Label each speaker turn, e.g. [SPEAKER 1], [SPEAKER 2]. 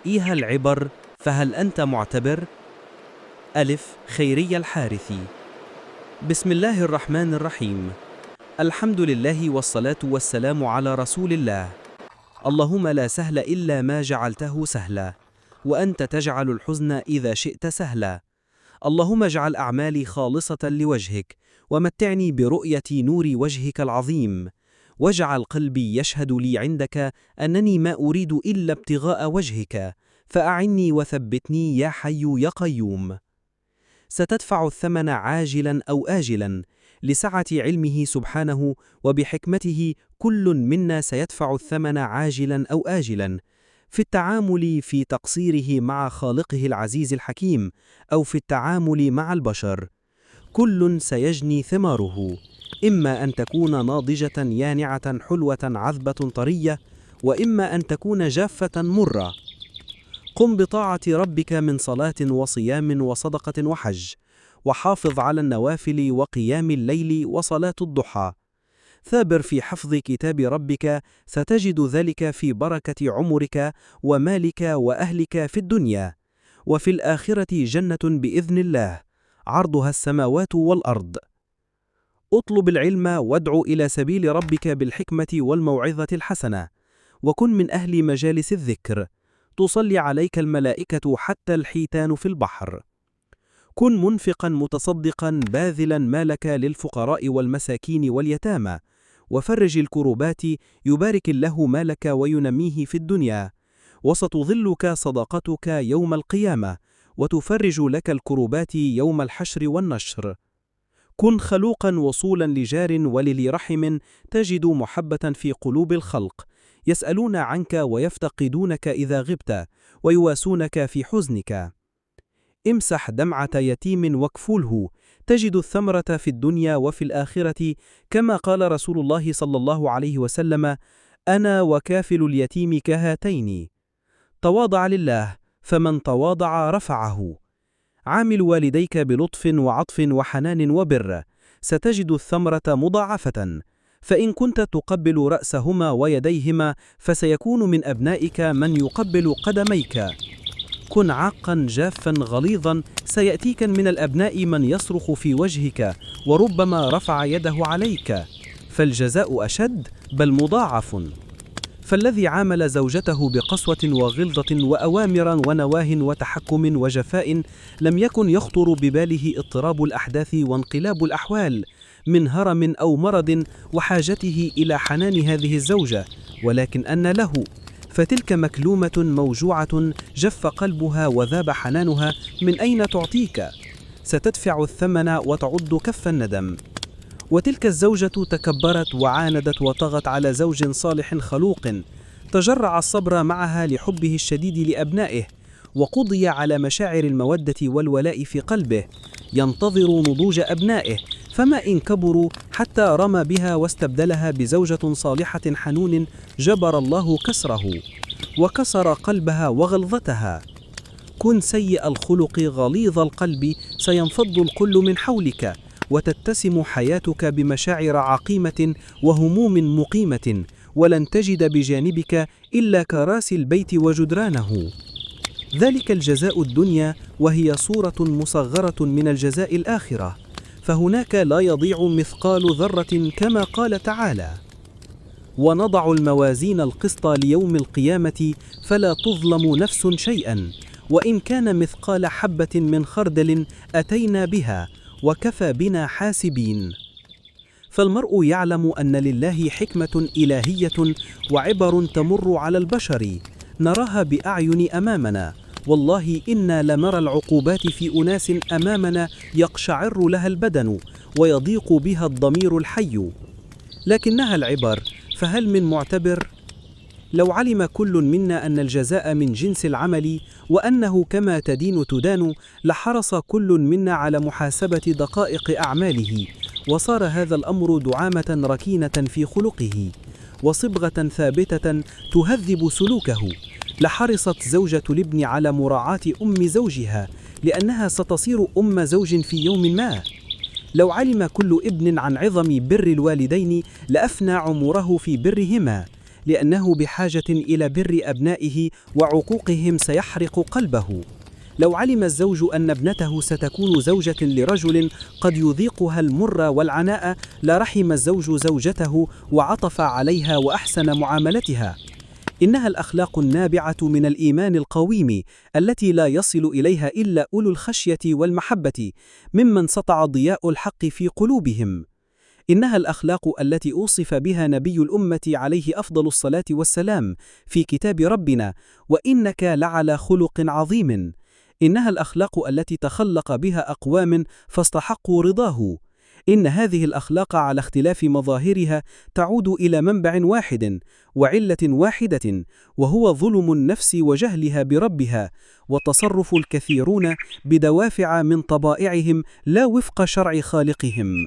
[SPEAKER 1] إيها العبر، فهل أنت معتبر؟ ألف خيري الحارثي. بسم الله الرحمن الرحيم. الحمد لله والصلاة والسلام على رسول الله. اللهم لا سهل إلا ما جعلته سهلا، وأنت تجعل الحزن إذا شئت سهلا. اللهم اجعل أعمالي خالصة لوجهك، ومتعني برؤية نور وجهك العظيم، واجعل قلبي يشهد لي عندك أنني ما أريد إلا ابتغاء وجهك، فأعني وثبتني يا حي يا قيوم. ستدفع الثمن عاجلا أو آجلا، لسعة علمه سبحانه وبحكمته كل منا سيدفع الثمن عاجلا أو آجلا، في التعامل في تقصيره مع خالقه العزيز الحكيم، أو في التعامل مع البشر. كل سيجني ثماره، إما أن تكون ناضجة يانعة حلوة عذبة طرية، وإما أن تكون جافة مرة. قم بطاعة ربك من صلاة وصيام وصدقة وحج، وحافظ على النوافل وقيام الليل وصلاة الضحى. ثابر في حفظ كتاب ربك، ستجد ذلك في بركة عمرك ومالك وأهلك في الدنيا، وفي الآخرة جنة بإذن الله عرضها السماوات والأرض. اطلب العلم وادع إلى سبيل ربك بالحكمة والموعظة الحسنة، وكن من أهل مجالس الذكر، تصلي عليك الملائكة حتى الحيتان في البحر. كن منفقا متصدقا باذلا مالك للفقراء والمساكين واليتامى، وفرج الكربات، يبارك الله مالك وينميه في الدنيا، وستظلك صدقتك يوم القيامة، وتفرج لك الكربات يوم الحشر والنشر. كن خلوقا وصولا لجار ولذي رحم، تجد محبة في قلوب الخلق، يسألون عنك ويفتقدونك إذا غبت، ويواسونك في حزنك. امسح دمعة يتيم واكفله، تجد الثمرة في الدنيا وفي الآخرة، كما قال رسول الله صلى الله عليه وسلم: أنا وكافل اليتيم كهاتين. تواضع لله، فمن تواضع رفعه. عامل والديك بلطف وعطف وحنان وبر، ستجد الثمرة مضاعفة، فإن كنت تقبل رأسهما ويديهما، فسيكون من أبنائك من يقبل قدميك. كن عاقا جافا غليظا، سيأتيك من الأبناء من يصرخ في وجهك، وربما رفع يده عليك، فالجزاء أشد بل مضاعف. فالذي عامل زوجته بقسوة وغلظة وأوامر ونواه وتحكم وجفاء، لم يكن يخطر بباله اضطراب الأحداث وانقلاب الأحوال من هرم أو مرض وحاجته إلى حنان هذه الزوجة، ولكن أن له، فتلك مكلومة موجوعة جف قلبها وذاب حنانها، من أين تعطيك؟ ستدفع الثمن وتعض كف الندم. وتلك الزوجة تكبرت وعاندت وطغت على زوج صالح خلوق، تجرع الصبر معها لحبه الشديد لأبنائه، وقضي على مشاعر المودة والولاء في قلبه، ينتظر نضوج أبنائه، فما إن كبروا حتى رمى بها واستبدلها بزوجة صالحة حنون، جبر الله كسره وكسر قلبها وغلظتها. كن سيء الخلق غليظ القلب، سينفض الكل من حولك، وتتسم حياتك بمشاعر عقيمة وهموم مقيمة، ولن تجد بجانبك إلا كراسي البيت وجدرانه. ذلك الجزاء الدنيا، وهي صورة مصغرة من الجزاء الآخرة، فهناك لا يضيع مثقال ذرة، كما قال تعالى: ونضع الموازين القسط ليوم القيامة فلا تظلم نفس شيئا، وإن كان مثقال حبة من خردل أتينا بها وكفى بنا حاسبين. فالمرء يعلم أن لله حكمة إلهية وعبر تمر على البشر، نراها بأعين أمامنا، والله إنا لنرى العقوبات في أناس أمامنا يقشعر لها البدن ويضيق بها الضمير الحي، لكنها العبر، فهل من معتبر؟ لو علم كل منا أن الجزاء من جنس العمل، وأنه كما تدين تدان، لحرص كل منا على محاسبة دقائق أعماله، وصار هذا الأمر دعامة ركينة في خلقه، وصبغة ثابتة تهذب سلوكه. لحرصت زوجة الابن على مراعاة أم زوجها، لأنها ستصير أم زوج في يوم ما. لو علم كل ابن عن عظم بر الوالدين، لأفنى عمره في برهما، لأنه بحاجة إلى بر أبنائه وعقوقهم سيحرق قلبه. لو علم الزوج أن ابنته ستكون زوجة لرجل قد يذيقها المر والعناء لرحم الزوج زوجته وعطف عليها وأحسن معاملتها. إنها الأخلاق النابعة من الإيمان القويم التي لا يصل إليها إلا أولو الخشية والمحبة ممن سطع ضياء الحق في قلوبهم. إنها الأخلاق التي أوصف بها نبي الأمة عليه أفضل الصلاة والسلام في كتاب ربنا: وإنك لعلى خلق عظيم. إنها الأخلاق التي تخلق بها أقوام فاستحقوا رضاه. إن هذه الأخلاق على اختلاف مظاهرها تعود إلى منبع واحد وعلة واحدة، وهو ظلم النفس وجهلها بربها، وتصرف الكثيرون بدوافع من طبائعهم لا وفق شرع خالقهم.